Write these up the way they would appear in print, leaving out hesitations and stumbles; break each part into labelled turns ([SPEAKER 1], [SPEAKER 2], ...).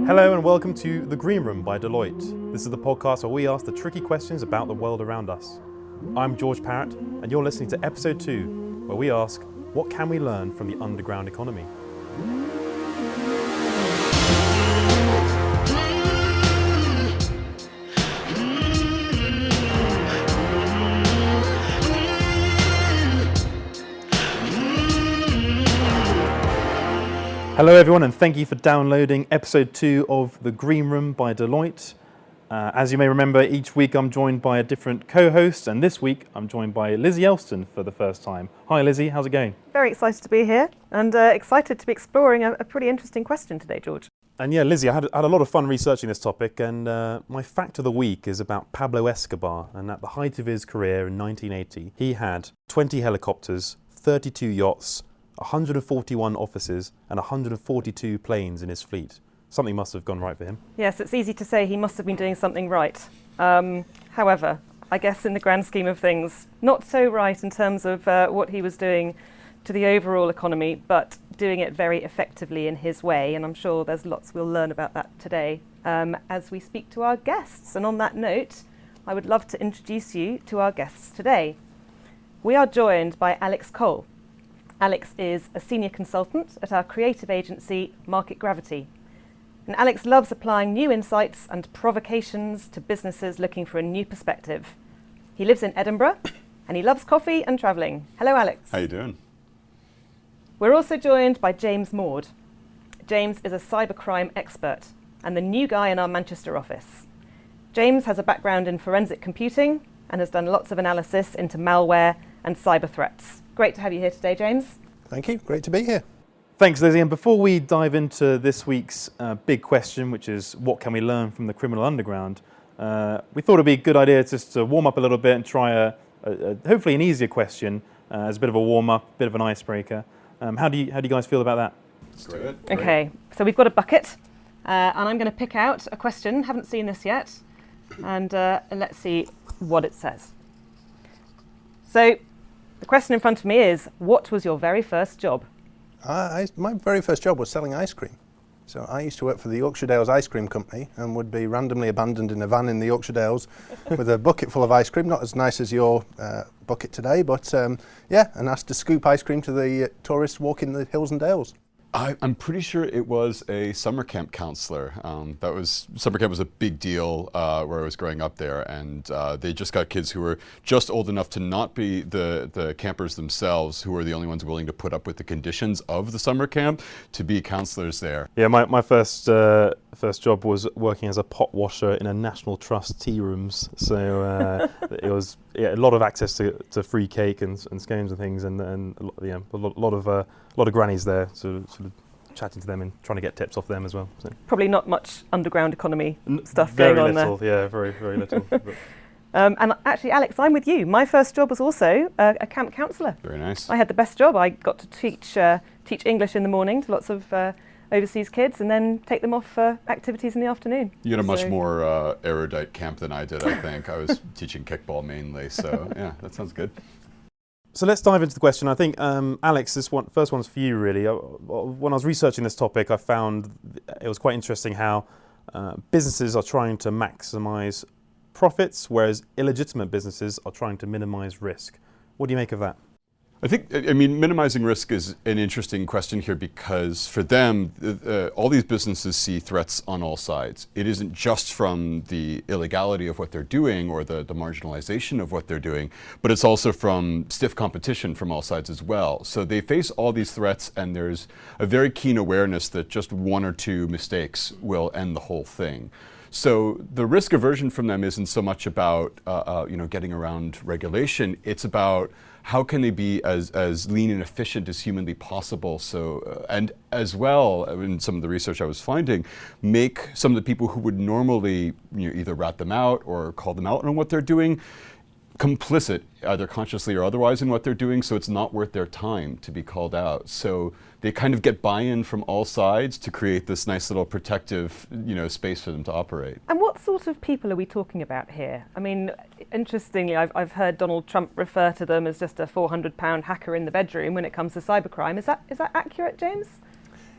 [SPEAKER 1] Hello and welcome to The Green Room by Deloitte. This is the podcast where we ask the tricky questions about the world around us. I'm George Parrett and you're listening to episode 2, where we ask, what can we learn from the underground economy? Hello everyone and thank you for downloading episode 2 of The Green Room by Deloitte. As you may remember, each week I'm joined by a different co-host, and this week I'm joined by Lizzie Elston for the first time. Hi Lizzie, how's it going?
[SPEAKER 2] Very excited to be here and excited to be exploring a pretty interesting question today, George.
[SPEAKER 1] And yeah, Lizzie, I had a lot of fun researching this topic, and my fact of the week is about Pablo Escobar. And at the height of his career in 1980, he had 20 helicopters, 32 yachts, 141 offices and 142 planes in his fleet. Something must have gone right for him.
[SPEAKER 2] Yes, it's easy to say he must have been doing something right. However, I guess in the grand scheme of things, not so right in terms of what he was doing to the overall economy, but doing it very effectively in his way. And I'm sure there's lots we'll learn about that today as we speak to our guests. And on that note, I would love to introduce you to our guests today. We are joined by Alex Cole. Alex is a senior consultant at our creative agency, Market Gravity. And Alex loves applying new insights and provocations to businesses looking for a new perspective. He lives in Edinburgh and he loves coffee and travelling. Hello, Alex.
[SPEAKER 3] How you doing?
[SPEAKER 2] We're also joined by James Maude. James is a cybercrime expert and the new guy in our Manchester office. James has a background in forensic computing and has done lots of analysis into malware and cyber threats. Great to have you here today, James.
[SPEAKER 4] Thank you. Great to be here.
[SPEAKER 1] Thanks, Lizzie. And before we dive into this week's big question, which is what can we learn from the criminal underground, we thought it'd be a good idea just to warm up a little bit and try a hopefully an easier question as a bit of a warm-up, a bit of an icebreaker. How do you guys feel about that?
[SPEAKER 3] Let's do it.
[SPEAKER 2] Okay, so we've got a bucket and I'm going to pick out a question. Haven't seen this yet. And let's see what it says. So the question in front of me is, what was your very first job?
[SPEAKER 4] My very first job was selling ice cream. So I used to work for the Yorkshire Dales Ice Cream Company and would be randomly abandoned in a van in the Yorkshire Dales with a bucket full of ice cream, not as nice as your bucket today, but yeah, and asked to scoop ice cream to the tourists walking the hills and dales.
[SPEAKER 3] I'm pretty sure it was a summer camp counselor. Summer camp was a big deal where I was growing up there, and they just got kids who were just old enough to not be the campers themselves, who were the only ones willing to put up with the conditions of the summer camp, to be counselors there.
[SPEAKER 1] Yeah, my first job was working as a pot washer in a National Trust tea rooms. So it was a lot of access to free cake and scones and things, and a lot of grannies there, sort of chatting to them and trying to get tips off them as well. So.
[SPEAKER 2] Probably not much underground economy stuff going on there.
[SPEAKER 1] Very little, yeah, very, very little.
[SPEAKER 2] And actually, Alex, I'm with you. My first job was also a camp counsellor.
[SPEAKER 3] Very nice.
[SPEAKER 2] I had the best job. I got to teach English in the morning to lots of overseas kids and then take them off for activities in the afternoon.
[SPEAKER 3] You had a much more erudite camp than I did, I think. I was teaching kickball mainly, so yeah, that sounds good.
[SPEAKER 1] So let's dive into the question. I think, Alex, first one's for you, really. When I was researching this topic, I found it was quite interesting how businesses are trying to maximise profits, whereas illegitimate businesses are trying to minimise risk. What do you make of that?
[SPEAKER 3] I mean, minimizing risk is an interesting question here because for them, all these businesses see threats on all sides. It isn't just from the illegality of what they're doing or the marginalization of what they're doing, but it's also from stiff competition from all sides as well. So they face all these threats, and there's a very keen awareness that just one or two mistakes will end the whole thing. So the risk aversion from them isn't so much about getting around regulation. It's about how can they be as lean and efficient as humanly possible? So, and as well, in some of the research I was finding, make some of the people who would normally either rat them out or call them out on what they're doing, complicit, either consciously or otherwise, in what they're doing, so it's not worth their time to be called out. So they kind of get buy-in from all sides to create this nice little protective, space for them to operate.
[SPEAKER 2] And what sort of people are we talking about here? I mean, interestingly, I've heard Donald Trump refer to them as just a £400 hacker in the bedroom when it comes to cybercrime. Is that accurate, James?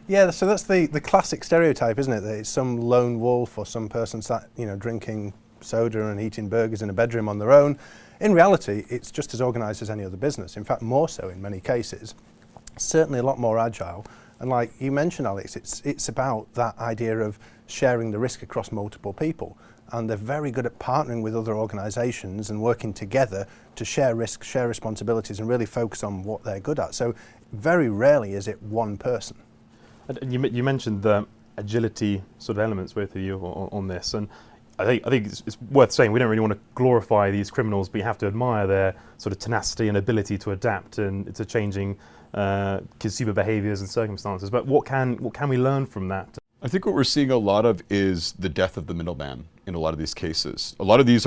[SPEAKER 4] Yeah, so that's the classic stereotype, isn't it? That it's some lone wolf or some person sat, drinking soda and eating burgers in a bedroom on their own. In reality, it's just as organised as any other business. In fact, more so in many cases. Certainly a lot more agile. And like you mentioned, Alex, it's about that idea of sharing the risk across multiple people. And they're very good at partnering with other organisations and working together to share risk, share responsibilities, and really focus on what they're good at. So very rarely is it one person.
[SPEAKER 1] And you mentioned the agility sort of elements, both of you, on this, and I think it's worth saying we don't really want to glorify these criminals, but you have to admire their sort of tenacity and ability to adapt and to changing consumer behaviours and circumstances. But what can we learn from that?
[SPEAKER 3] I think what we're seeing a lot of is the death of the middleman in a lot of these cases. A lot of these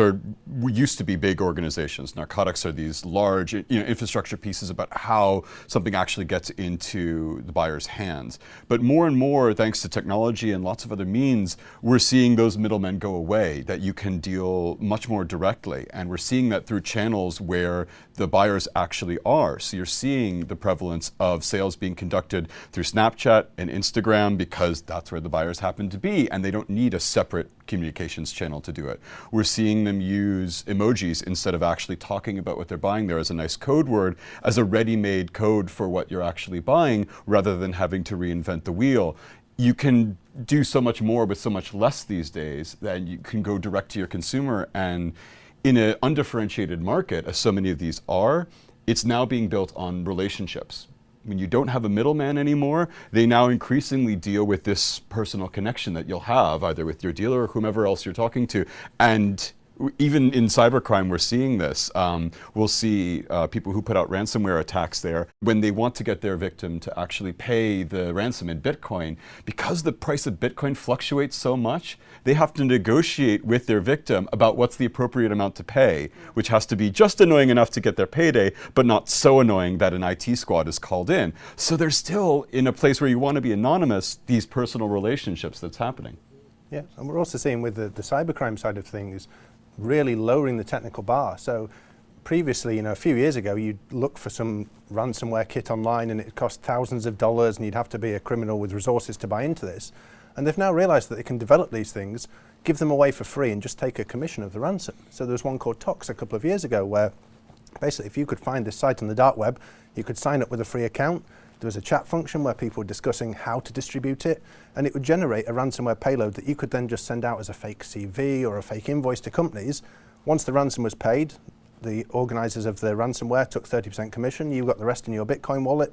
[SPEAKER 3] used to be big organizations. Narcotics are these large infrastructure pieces about how something actually gets into the buyer's hands. But more and more, thanks to technology and lots of other means, we're seeing those middlemen go away, that you can deal much more directly. And we're seeing that through channels where the buyers actually are. So you're seeing the prevalence of sales being conducted through Snapchat and Instagram because that's where the buyers happen to be, and they don't need a separate communications channel to do it. We're seeing them use emojis instead of actually talking about what they're buying there as a nice code word, as a ready-made code for what you're actually buying, rather than having to reinvent the wheel. You can do so much more with so much less these days that you can go direct to your consumer, and in an undifferentiated market, as so many of these are, it's now being built on relationships. When you don't have a middleman anymore, they now increasingly deal with this personal connection that you'll have either with your dealer or whomever else you're talking to. And even in cybercrime, we're seeing this. We'll see people who put out ransomware attacks there, when they want to get their victim to actually pay the ransom in Bitcoin, because the price of Bitcoin fluctuates so much, they have to negotiate with their victim about what's the appropriate amount to pay, which has to be just annoying enough to get their payday, but not so annoying that an IT squad is called in. So there's still, in a place where you want to be anonymous, these personal relationships that's happening.
[SPEAKER 4] Yeah, and we're also seeing with the cybercrime side of things, really lowering the technical bar. So previously, a few years ago, you'd look for some ransomware kit online and it cost thousands of dollars and you'd have to be a criminal with resources to buy into this. And they've now realized that they can develop these things, give them away for free and just take a commission of the ransom. So there was one called Tox a couple of years ago where basically if you could find this site on the dark web, you could sign up with a free account. There was a chat function where people were discussing how to distribute it, and it would generate a ransomware payload that you could then just send out as a fake CV or a fake invoice to companies. Once the ransom was paid, the organisers of the ransomware took 30% commission, you got the rest in your Bitcoin wallet.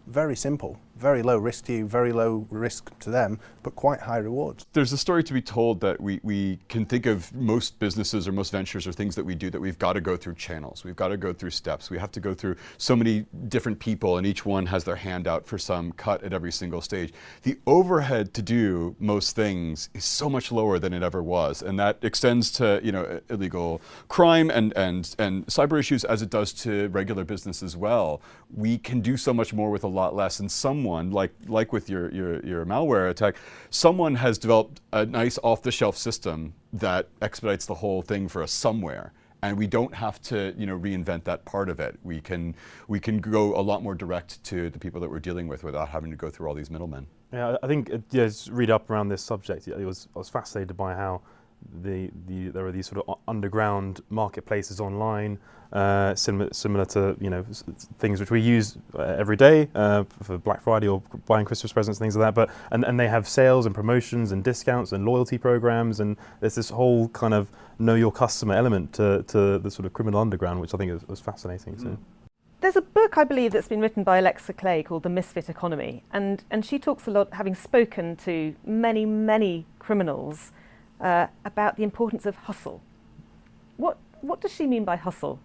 [SPEAKER 4] Very simple, very low risk to you, very low risk to them, but quite high rewards.
[SPEAKER 3] There's a story to be told that we can think of most businesses or most ventures or things that we do that we've got to go through channels. We've got to go through steps. We have to go through so many different people, and each one has their hand out for some cut at every single stage. The overhead to do most things is so much lower than it ever was, and that extends to illegal crime and cyber issues as it does to regular business as well. We can do so much more with a lot less, and someone like with your malware attack, someone has developed a nice off-the-shelf system that expedites the whole thing for us somewhere, and we don't have to reinvent that part of it. We can go a lot more direct to the people that we're dealing with without having to go through all these middlemen.
[SPEAKER 1] Yeah, I think just read up around this subject. I was fascinated by how there are these sort of underground marketplaces online, similar to things which we use every day for Black Friday or buying Christmas presents, things like that. But and they have sales and promotions and discounts and loyalty programs, and there's this whole kind of know your customer element to the sort of criminal underground, which I think was fascinating. So.
[SPEAKER 2] There's a book, I believe, that's been written by Alexa Clay called The Misfit Economy, and she talks a lot, having spoken to many criminals, about the importance of hustle. What does she mean by hustle?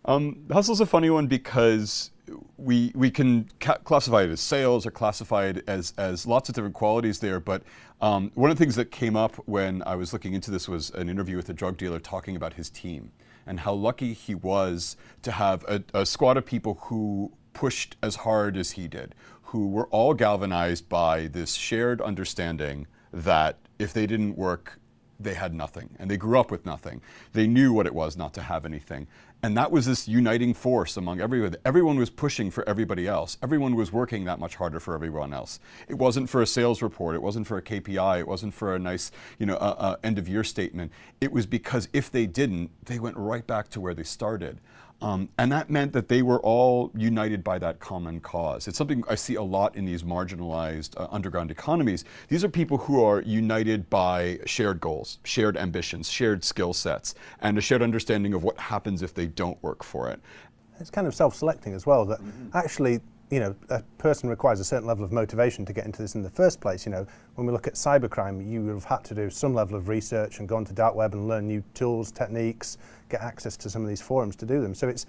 [SPEAKER 3] Hustle's a funny one because we can classify it as sales or classify it as lots of different qualities there. But one of the things that came up when I was looking into this was an interview with a drug dealer talking about his team and how lucky he was to have a squad of people who pushed as hard as he did, who were all galvanized by this shared understanding that if they didn't work they had nothing, and they grew up with nothing. They knew what it was not to have anything. And that was this uniting force among everyone. Everyone was pushing for everybody else. Everyone was working that much harder for everyone else. It wasn't for a sales report. It wasn't for a KPI. It wasn't for a nice, end of year statement. It was because if they didn't, they went right back to where they started. And that meant that they were all united by that common cause. It's something I see a lot in these marginalized underground economies. These are people who are united by shared goals, shared ambitions, shared skill sets, and a shared understanding of what happens if they don't work for it.
[SPEAKER 4] It's kind of self-selecting as well, that actually, a person requires a certain level of motivation to get into this in the first place. When we look at cybercrime, you would have had to do some level of research and go onto dark web and learn new tools, techniques, get access to some of these forums to do them. So it's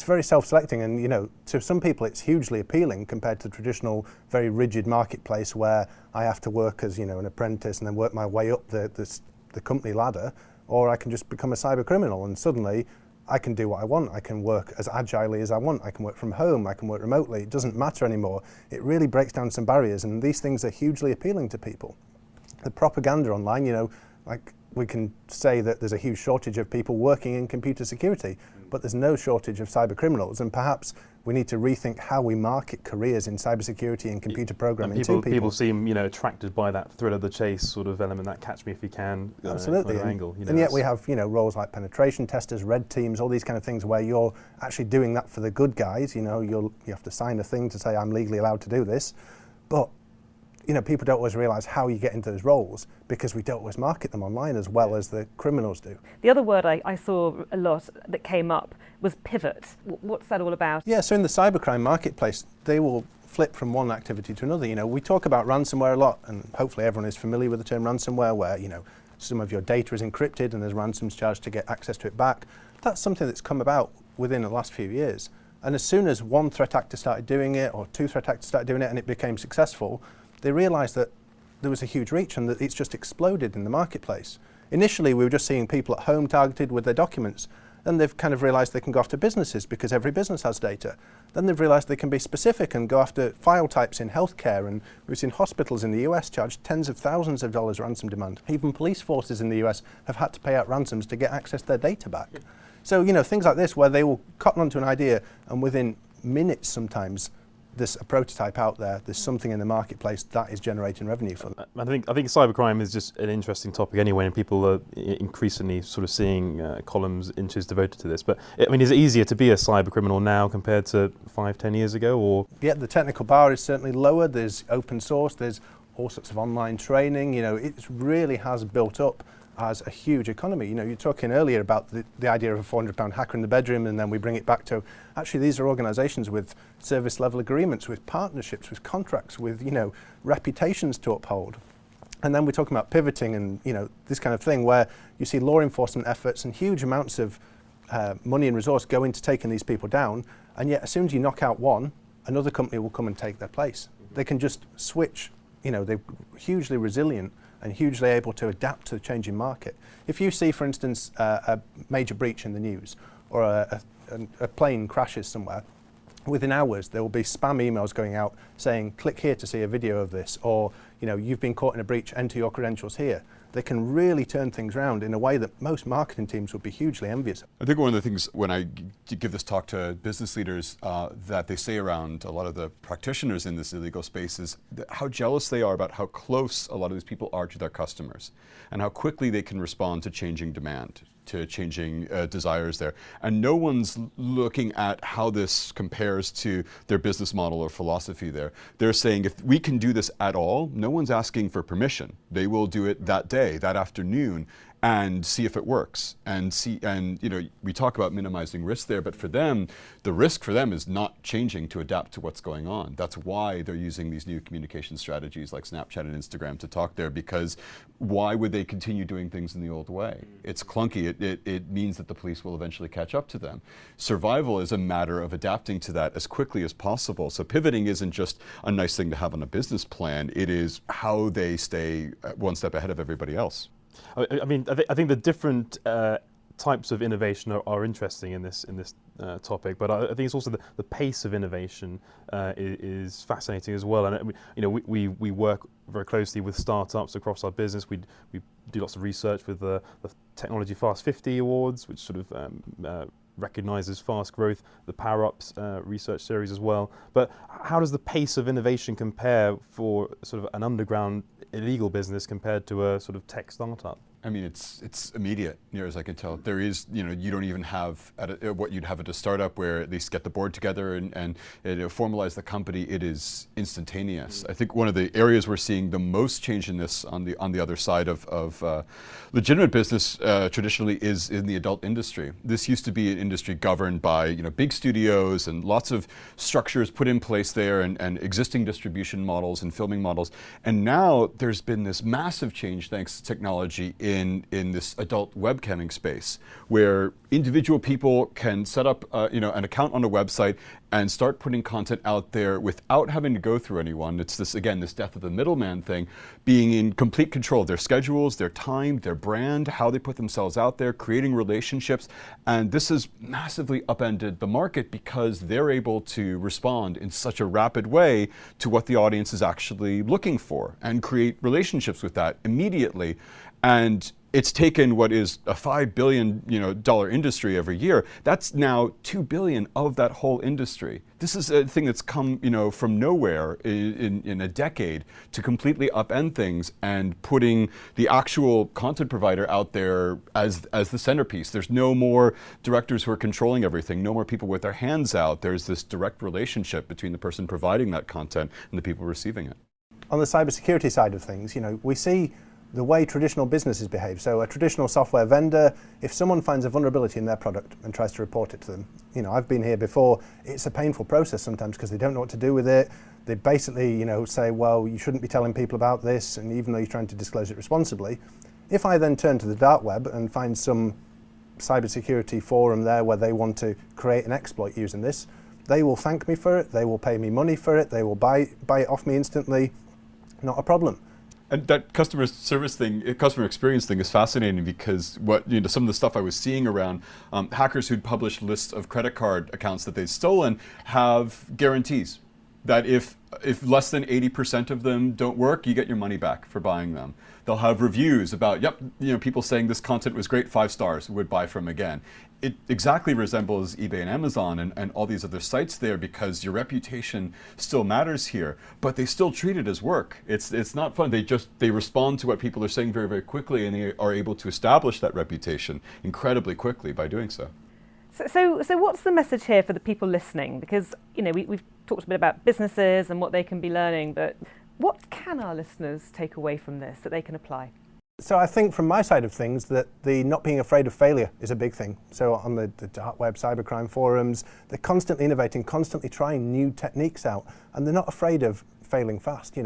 [SPEAKER 4] very self-selecting, and to some people it's hugely appealing compared to traditional, very rigid marketplace where I have to work as an apprentice and then work my way up the company ladder, or I can just become a cyber criminal and suddenly I can do what I want. I can work as agilely as I want. I can work from home. I can work remotely. It doesn't matter anymore. It really breaks down some barriers, and these things are hugely appealing to people. The propaganda online, like we can say that there's a huge shortage of people working in computer security, but there's no shortage of cyber criminals, and perhaps we need to rethink how we market careers in cybersecurity and computer programming to people.
[SPEAKER 1] People seem, attracted by that thrill of the chase sort of element, that catch me if you can
[SPEAKER 4] Absolutely.
[SPEAKER 1] kind of angle.
[SPEAKER 4] And yet we have, roles like penetration testers, red teams, all these kind of things where you're actually doing that for the good guys. You have to sign a thing to say I'm legally allowed to do this, but people don't always realise how you get into those roles because we don't always market them online as well as the criminals do.
[SPEAKER 2] The other word I saw a lot that came up was pivot. What's that all about?
[SPEAKER 4] Yeah, so in the cybercrime marketplace, they will flip from one activity to another. We talk about ransomware a lot, and hopefully everyone is familiar with the term ransomware, where some of your data is encrypted and there's ransoms charged to get access to it back. That's something that's come about within the last few years. And as soon as one threat actor started doing it, or two threat actors started doing it, and it became successful, they realised that there was a huge reach and that it's just exploded in the marketplace. Initially, we were just seeing people at home targeted with their documents. Then they've kind of realised they can go after businesses because every business has data. Then they've realised they can be specific and go after file types in healthcare. And we've seen hospitals in the US charge tens of thousands of dollars ransom demand. Even police forces in the US have had to pay out ransoms to get access to their data back. So, things like this where they will cotton onto an idea and within minutes sometimes there's a prototype out there's something in the marketplace that is generating revenue for them.
[SPEAKER 1] I think cybercrime is just an interesting topic anyway, and people are increasingly sort of seeing columns, inches devoted to this. But is it easier to be a cyber criminal now compared to 5-10 years ago, or?
[SPEAKER 4] Yeah, the technical bar is certainly lower. There's open source, there's all sorts of online training. It really has built up as a huge economy. You're talking earlier about the idea of a £400 hacker in the bedroom, and then we bring it back to, actually these are organisations with service level agreements, with partnerships, with contracts, with, reputations to uphold. And then we're talking about pivoting and, this kind of thing where you see law enforcement efforts and huge amounts of money and resource go into taking these people down, and yet as soon as you knock out one, another company will come and take their place. They can just switch, they're hugely resilient and hugely able to adapt to the changing market. If you see, for instance, a major breach in the news, or a plane crashes somewhere, within hours there will be spam emails going out saying, click here to see a video of this, or you've been caught in a breach, enter your credentials here. They can really turn things around in a way that most marketing teams would be hugely envious of.
[SPEAKER 3] I think one of the things when I give this talk to business leaders that they say around a lot of the practitioners in this illegal space is how jealous they are about how close a lot of these people are to their customers and how quickly they can respond to changing demand, to changing desires there. And no one's looking at how this compares to their business model or philosophy there. They're saying if we can do this at all, no one's asking for permission. They will do it that day, that afternoon, and see if it works. And we talk about minimizing risk there, but for them, the risk for them is not changing to adapt to what's going on. That's why they're using these new communication strategies like Snapchat and Instagram to talk there, because why would they continue doing things in the old way? It's clunky. It means that the police will eventually catch up to them. Survival is a matter of adapting to that as quickly as possible. So pivoting isn't just a nice thing to have on a business plan. It is how they stay one step ahead of everybody else.
[SPEAKER 1] I think the different types of innovation are interesting in this topic, but I think it's also the pace of innovation is fascinating as well. And we work very closely with startups across our business. We do lots of research with the Technology Fast 50 Awards, which sort of recognises fast growth, the Power-Ups research series as well. But how does the pace of innovation compare for sort of an underground illegal business compared to a sort of tech startup?
[SPEAKER 3] I mean, it's immediate, near as I can tell. There is, you don't even have what you'd have at a startup, where at least get the board together and formalize the company. It is instantaneous. I think one of the areas we're seeing the most change in this on the other side of legitimate business traditionally is in the adult industry. This used to be an industry governed by big studios and lots of structures put in place there, and existing distribution models and filming models. And now there's been this massive change, thanks to technology, in this adult webcamming space, where individual people can set up an account on a website and start putting content out there without having to go through anyone. It's this death of the middleman thing, being in complete control of their schedules, their time, their brand, how they put themselves out there, creating relationships. And this has massively upended the market, because they're able to respond in such a rapid way to what the audience is actually looking for and create relationships with that immediately. And it's taken what is a $5 billion dollar industry every year. That's now $2 billion of that whole industry. This is a thing that's come from nowhere in a decade to completely upend things and putting the actual content provider out there as the centerpiece. There's no more directors who are controlling everything, no more people with their hands out. There's this direct relationship between the person providing that content and the people receiving it.
[SPEAKER 4] On the cybersecurity side of things, we see the way traditional businesses behave. So a traditional software vendor, if someone finds a vulnerability in their product and tries to report it to them, I've been here before, it's a painful process sometimes because they don't know what to do with it. They basically, say, well, you shouldn't be telling people about this, and even though you're trying to disclose it responsibly. If I then turn to the dark web and find some cybersecurity forum there where they want to create an exploit using this, they will thank me for it, they will pay me money for it, they will buy it off me instantly, not a problem.
[SPEAKER 3] And that customer experience thing is fascinating, because some of the stuff I was seeing around hackers who'd published lists of credit card accounts that they'd stolen have guarantees that if less than 80% of them don't work, you get your money back for buying them. They'll have reviews about, people saying this content was great, 5 stars, would buy from again. It exactly resembles eBay and Amazon and all these other sites there, because your reputation still matters here, but they still treat it as work. It's not fun. They respond to what people are saying very, very quickly, and they are able to establish that reputation incredibly quickly by doing so.
[SPEAKER 2] So what's the message here for the people listening? Because we've talked a bit about businesses and what they can be learning, but what can our listeners take away from this that they can apply?
[SPEAKER 4] So I think from my side of things that the not being afraid of failure is a big thing. So on the dark web, cybercrime forums, they're constantly innovating, constantly trying new techniques out, and they're not afraid of failing fast.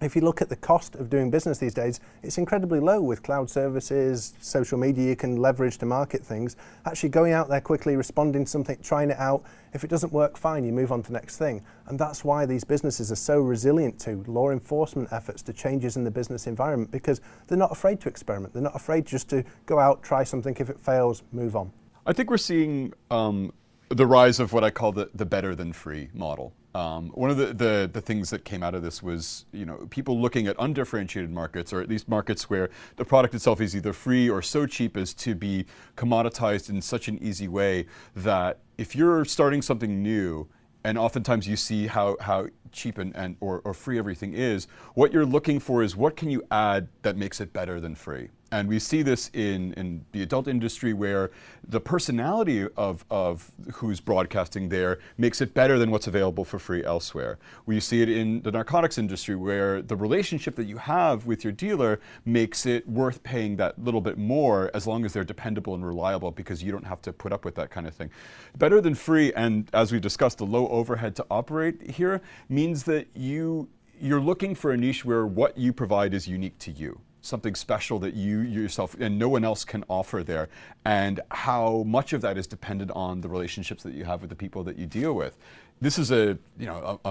[SPEAKER 4] If you look at the cost of doing business these days, it's incredibly low with cloud services, social media you can leverage to market things. Actually going out there quickly, responding to something, trying it out. If it doesn't work, fine, you move on to the next thing. And that's why these businesses are so resilient to law enforcement efforts, to changes in the business environment, because they're not afraid to experiment. They're not afraid just to go out, try something. If it fails, move on.
[SPEAKER 3] I think we're seeing the rise of what I call the better than free model. One of the things that came out of this was, people looking at undifferentiated markets, or at least markets where the product itself is either free or so cheap as to be commoditized in such an easy way that if you're starting something new, and oftentimes you see how cheap or free everything is, what you're looking for is what can you add that makes it better than free. And we see this in the adult industry, where the personality of who's broadcasting there makes it better than what's available for free elsewhere. We see it in the narcotics industry, where the relationship that you have with your dealer makes it worth paying that little bit more, as long as they're dependable and reliable, because you don't have to put up with that kind of thing. Better than free, and as we discussed, the low overhead to operate here means that you're looking for a niche where what you provide is unique to you. something special that you yourself and no one else can offer there, and how much of that is dependent on the relationships that you have with the people that you deal with. This is a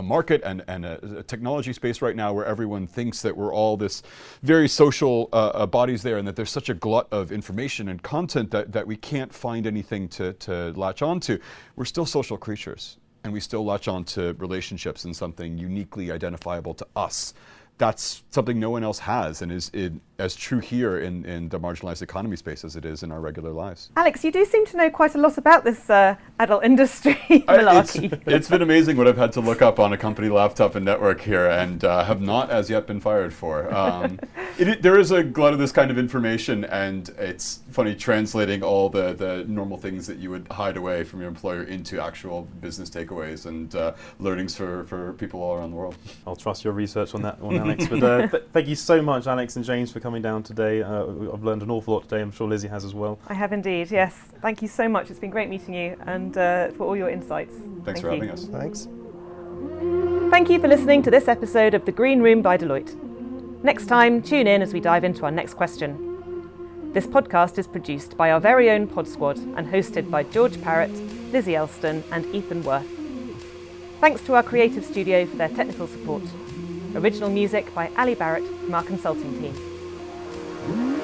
[SPEAKER 3] market and a technology space right now where everyone thinks that we're all this very social bodies there, and that there's such a glut of information and content that we can't find anything to latch onto. We're still social creatures, and we still latch on to relationships and something uniquely identifiable to us. That's something no one else has, and is as true here in the marginalized economy space as it is in our regular lives.
[SPEAKER 2] Alex, you do seem to know quite a lot about this adult industry malarkey.
[SPEAKER 3] It's been amazing what I've had to look up on a company laptop and network here, and have not as yet been fired for. There is a glut of this kind of information, and it's funny translating all the normal things that you would hide away from your employer into actual business takeaways and learnings for people all around the world.
[SPEAKER 1] I'll trust your research on that one, Alex. But thank you so much, Alex and James, for coming down today. I've learned an awful lot today. I'm sure Lizzie has as well.
[SPEAKER 2] I have indeed, yes. Thank you so much. It's been great meeting you, and for all your insights.
[SPEAKER 3] Thanks for having us.
[SPEAKER 4] Thanks.
[SPEAKER 2] Thank you for listening to this episode of The Green Room by Deloitte. Next time, tune in as we dive into our next question. This podcast is produced by our very own Pod Squad and hosted by George Parrett, Lizzie Elston and Ethan Worth. Thanks to our creative studio for their technical support. Original music by Ali Barrett from our consulting team.